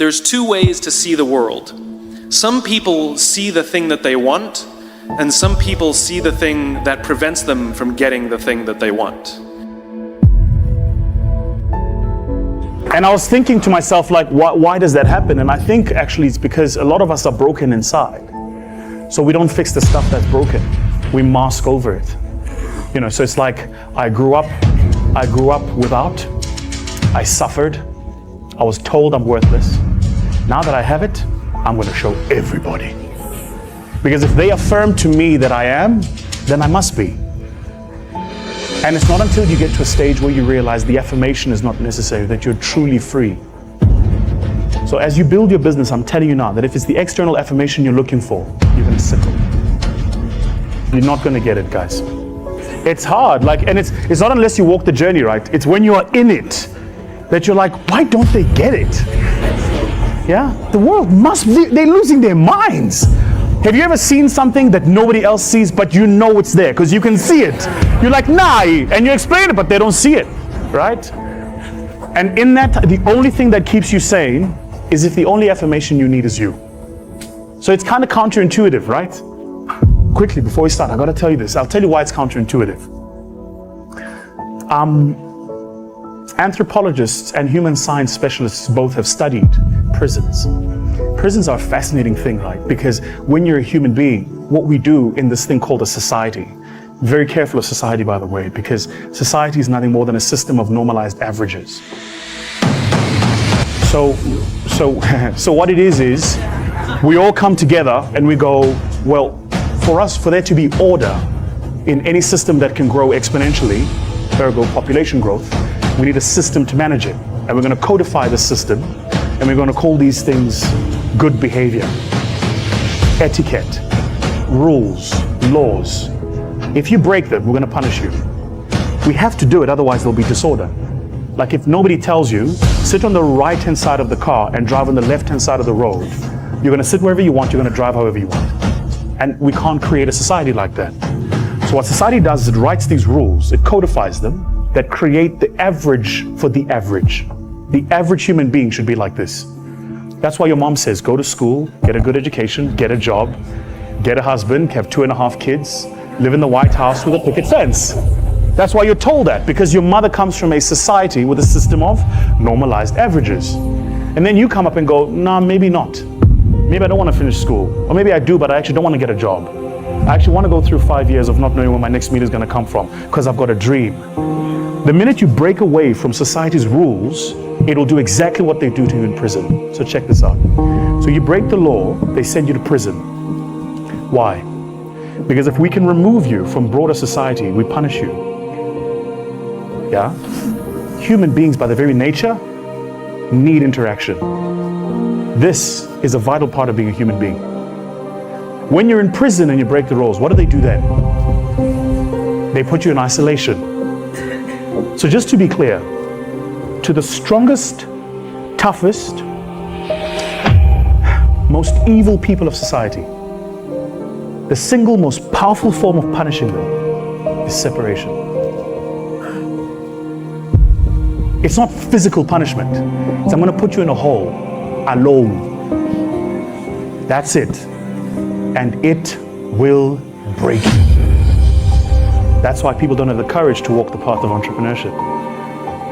There's two ways to see the world. Some people see the thing that they want, and some people see the thing that prevents them from getting the thing that they want. And I was thinking to myself, like, why does that happen? And I think actually it's because a lot of us are broken inside. So we don't fix the stuff that's broken. We mask over it. You know, so it's like I grew up without, I suffered, I was told I'm worthless. Now that I have it, I'm going to show everybody. Because if they affirm to me that I am, then I must be. And it's not until you get to a stage where you realize the affirmation is not necessary, that you're truly free. So as you build your business, I'm telling you now that if it's the external affirmation you're looking for, you're going to settle. You're not going to get it, guys. It's hard, and it's not unless you walk the journey, right? It's when you are in it that you're like, why don't they get it? Yeah? The world they're losing their minds. Have you ever seen something that nobody else sees, but you know it's there because you can see it? You're like, nah, and you explain it, but they don't see it, right? And in that, the only thing that keeps you sane is if the only affirmation you need is you. So it's kind of counterintuitive, right? Quickly, before we start, I gotta tell you this. I'll tell you why it's counterintuitive. Anthropologists and human science specialists both have studied prisons. Prisons are a fascinating thing, right? Because when you're a human being, what we do in this thing called a society, very careful of society, by the way, because society is nothing more than a system of normalized averages. So what it is we all come together and we go, well, for there to be order in any system that can grow exponentially, ergo population growth, we need a system to manage it. And we're going to codify the system, and we're going to call these things good behavior, etiquette, rules, laws. If you break them, we're going to punish you. We have to do it, otherwise there'll be disorder. Like if nobody tells you, sit on the right-hand side of the car and drive on the left-hand side of the road. You're going to sit wherever you want, you're going to drive however you want. And we can't create a society like that. So what society does is it writes these rules, it codifies them, that create the average for the average. The average human being should be like this. That's why your mom says, go to school, get a good education, get a job, get a husband, have 2.5 kids, live in the White House with a picket fence. That's why you're told that, because your mother comes from a society with a system of normalized averages. And then you come up and go, nah, maybe not. Maybe I don't want to finish school. Or maybe I do, but I actually don't want to get a job. I actually want to go through 5 years of not knowing where my next meal is going to come from, because I've got a dream. The minute you break away from society's rules, it'll do exactly what they do to you in prison. So check this out. So you break the law, they send you to prison. Why? Because if we can remove you from broader society, we punish you. Yeah? Human beings, by their very nature, need interaction. This is a vital part of being a human being. When you're in prison and you break the rules, what do they do then? They put you in isolation. So just to be clear, to the strongest, toughest, most evil people of society, the single most powerful form of punishing them is separation. It's not physical punishment. It's I'm going to put you in a hole, alone. That's it. And it will break you. That's why people don't have the courage to walk the path of entrepreneurship.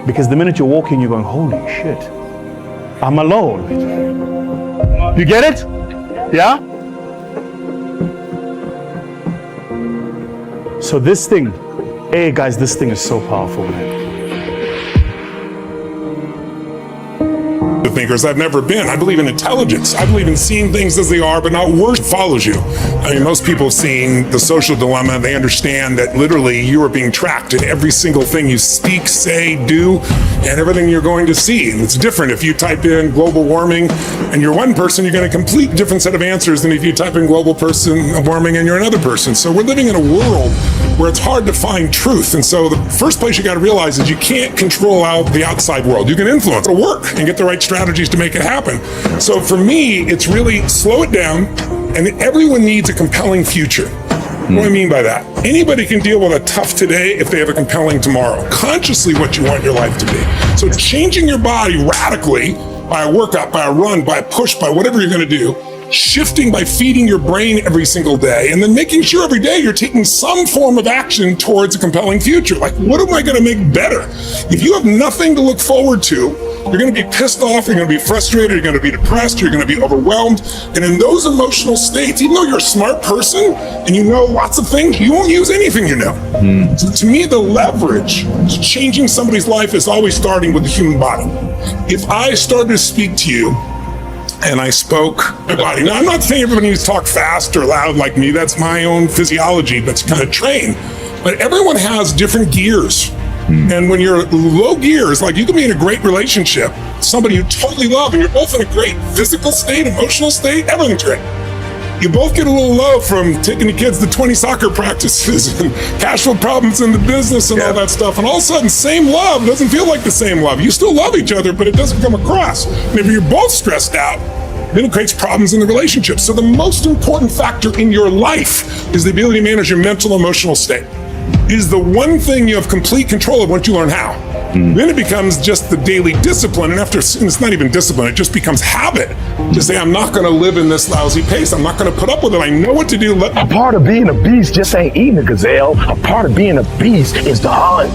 Because the minute you're walking, you're going, holy shit, I'm alone. You get it? Yeah? So this thing, hey guys, this thing is so powerful, man. The thinkers I've never been. I believe in intelligence. I believe in seeing things as they are, but not worse follows you. I mean, most people have seen The Social Dilemma. They understand that literally you are being tracked in every single thing you speak, say, do, and everything you're going to see. And it's different if you type in global warming and you're one person, you're going to complete different set of answers than if you type in global warming and you're another person. So we're living in a world where it's hard to find truth. And so the first place you got to realize is you can't control out the outside world. You can influence it, work, and get the right strategies to make it happen. So for me, it's really slow it down, and everyone needs a compelling future. What do I mean by that? Anybody can deal with a tough today if they have a compelling tomorrow. Consciously what you want your life to be. So changing your body radically by a workout, by a run, by a push, by whatever you're going to do. Shifting by feeding your brain every single day, and then making sure every day you're taking some form of action towards a compelling future. Like, what am I going to make better? If you have nothing to look forward to, you're going to be pissed off, you're going to be frustrated, you're going to be depressed, you're going to be overwhelmed. And in those emotional states, even though you're a smart person and you know lots of things, you won't use anything you know. So to me, the leverage to changing somebody's life is always starting with the human body. If I started to speak to you and I spoke my body. Now, I'm not saying everybody needs to talk fast or loud like me. That's my own physiology that's kind of trained. But everyone has different gears. And when you're low gears, like you can be in a great relationship, somebody you totally love, and you're both in a great physical state, emotional state, everything's great. You both get a little low from taking the kids to 20 soccer practices and cash flow problems in the business and all that stuff. And all of a sudden, same love doesn't feel like the same love. You still love each other, but it doesn't come across. Maybe you're both stressed out. Then it creates problems in the relationship. So the most important factor in your life is the ability to manage your mental, emotional state. It is the one thing you have complete control of once you learn how. Then it becomes just the daily discipline, and it's not even discipline, it just becomes habit. To say, I'm not gonna live in this lousy pace, I'm not gonna put up with it, I know what to do. A part of being a beast just ain't eating a gazelle. A part of being a beast is the hunt.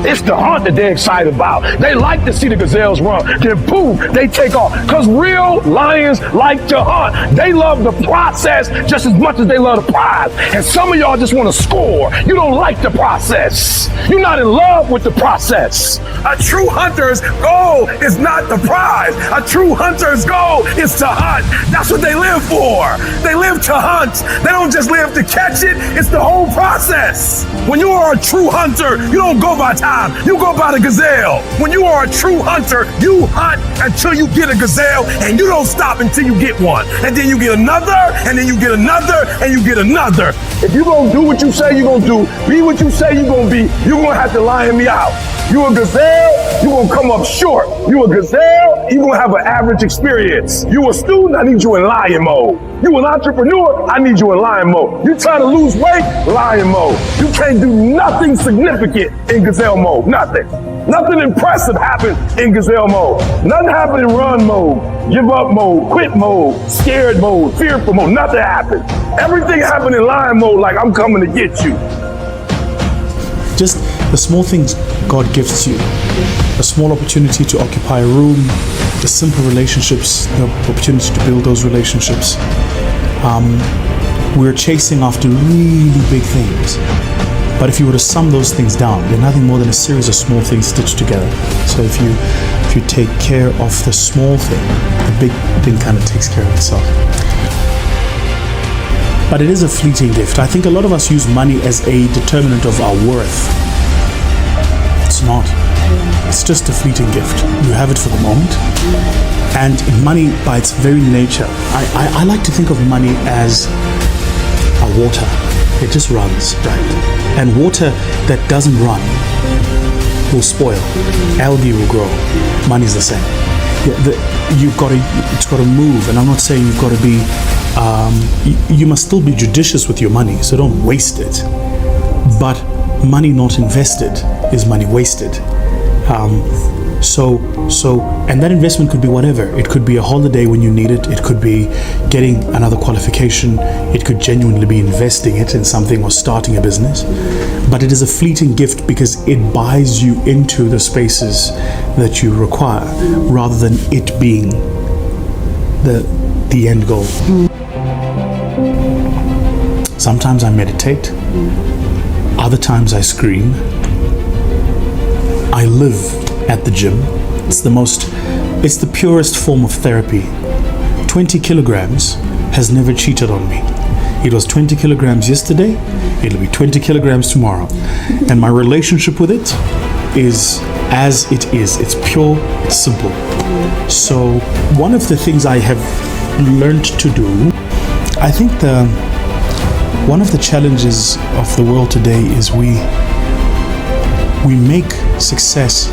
It's the hunt that they're excited about. They like to see the gazelles run, then boom, they take off. Because real lions like to hunt. They love the process just as much as they love the prize. And some of y'all just wanna score. You don't like the process. You're not in love with the process. A true hunter's goal is not the prize. A true hunter's goal is to hunt. That's what they live for. They live to hunt. They don't just live to catch it. It's the whole process. When you are a true hunter, you don't go by time. You go by the gazelle. When you are a true hunter, you hunt until you get a gazelle, and you don't stop until you get one. And then you get another, and then you get another, and you get another. If you're gonna do what you say you're gonna do, be what you say you're gonna be, you're gonna have to lion me out. You a gazelle, you gonna come up short. You a gazelle, you gonna have an average experience. You a student, I need you in lion mode. You an entrepreneur, I need you in lion mode. You trying to lose weight, lion mode. You can't do nothing significant in gazelle mode, nothing. Nothing impressive happens in gazelle mode. Nothing happens in run mode, give up mode, quit mode, scared mode, fearful mode, nothing happens. Everything happens in lion mode like I'm coming to get you. Just the small things God gives you, a small opportunity to occupy a room, the simple relationships, the opportunity to build those relationships. We're chasing after really big things. But if you were to sum those things down, they're nothing more than a series of small things stitched together. So if you take care of the small thing, the big thing kind of takes care of itself. But it is a fleeting gift. I think a lot of us use money as a determinant of our worth. It's not. It's just a fleeting gift. You have it for the moment. And money, by its very nature, I like to think of money as a water. It just runs, right? And water that doesn't run will spoil. Algae will grow. Money's the same. It's got to move. And I'm not saying you've got to be. You must still be judicious with your money, so don't waste it. But money not invested is money wasted. And that investment could be whatever. It could be a holiday when you need it. It could be getting another qualification. It could genuinely be investing it in something or starting a business. But it is a fleeting gift because it buys you into the spaces that you require rather than it being the end goal. Sometimes I meditate. Other times I scream. I live at the gym. It's the purest form of therapy. 20 kilograms has never cheated on me. It was 20 kilograms yesterday, it'll be 20 kilograms tomorrow. And my relationship with it is as it is. It's pure, it's simple. So one of the things I have learned to do, I think one of the challenges of the world today is we make success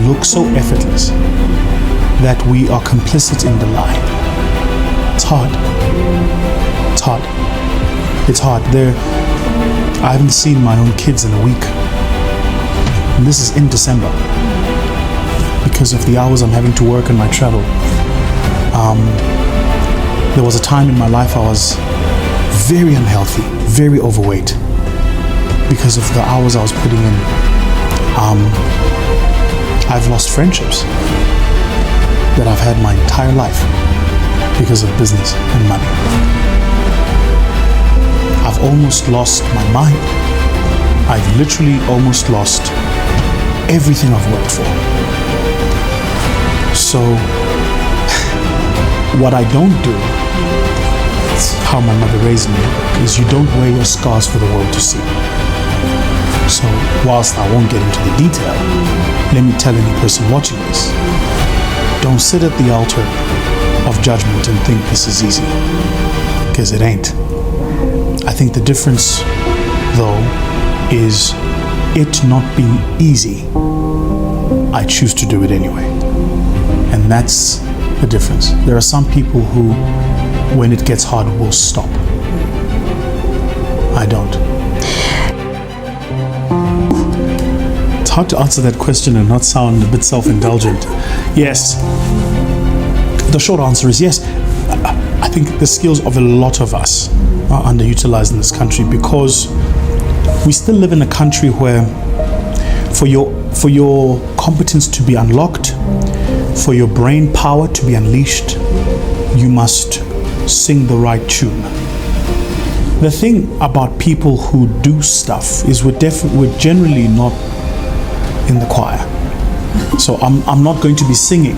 look so effortless that we are complicit in the lie. It's hard. It's hard. It's hard. I haven't seen my own kids in a week. And this is in December. because of the hours I'm having to work and my travel. There was a time in my life I was very unhealthy, very overweight because of the hours I was putting in. I've lost friendships that I've had my entire life because of business and money. I've almost lost my mind. I've literally almost lost everything I've worked for. So what I don't do, it's how my mother raised me, is you don't wear your scars for the world to see. So whilst I won't get into the detail, let me tell any person watching this, don't sit at the altar of judgment and think this is easy, because it ain't. I think the difference, though, is it not being easy. I choose to do it anyway. And that's the difference. There are some people who, when it gets hard, will stop. I don't. It's hard to answer that question and not sound a bit self-indulgent. Yes. The short answer is yes. I think the skills of a lot of us are underutilized in this country because we still live in a country where for your competence to be unlocked, for your brain power to be unleashed, you must sing the right tune. The thing about people who do stuff is we're generally not in the choir. So I'm not going to be singing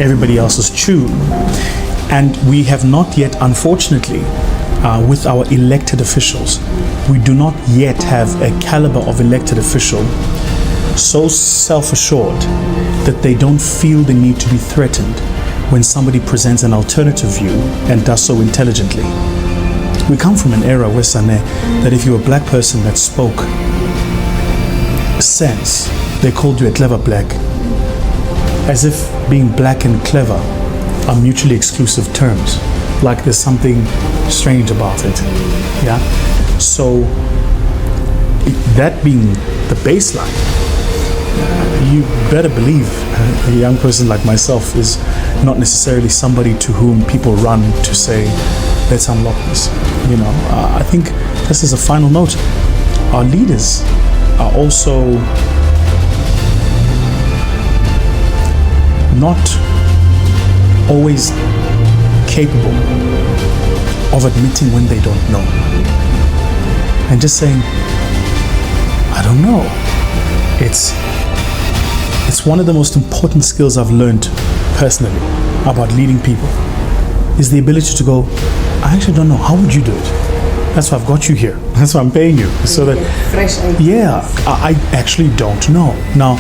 everybody else's tune. And we have not yet, unfortunately, with our elected officials, we do not yet have a caliber of elected official so self-assured that they don't feel the need to be threatened when somebody presents an alternative view and does so intelligently. We come from an era, Wesane, that if you're a black person that spoke sense, they called you a clever black, as if being black and clever are mutually exclusive terms, like there's something strange about it. Yeah. So that being the baseline, you better believe a young person like myself is not necessarily somebody to whom people run to say, let's unlock this. You know, I think this is a final note. Our leaders are also not always capable of admitting when they don't know and just saying, I don't know. It's one of the most important skills I've learned personally about leading people is the ability to go, I actually don't know. How would you do it? That's why I've got you here. That's why I'm paying you. So that, fresh ideas. Yeah, I actually don't know. Now,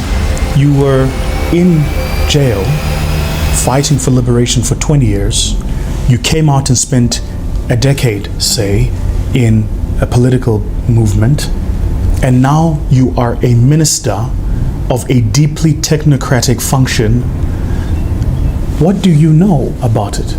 you were in jail fighting for liberation for 20 years. You came out and spent a decade, say, in a political movement. And now you are a minister of a deeply technocratic function. What do you know about it?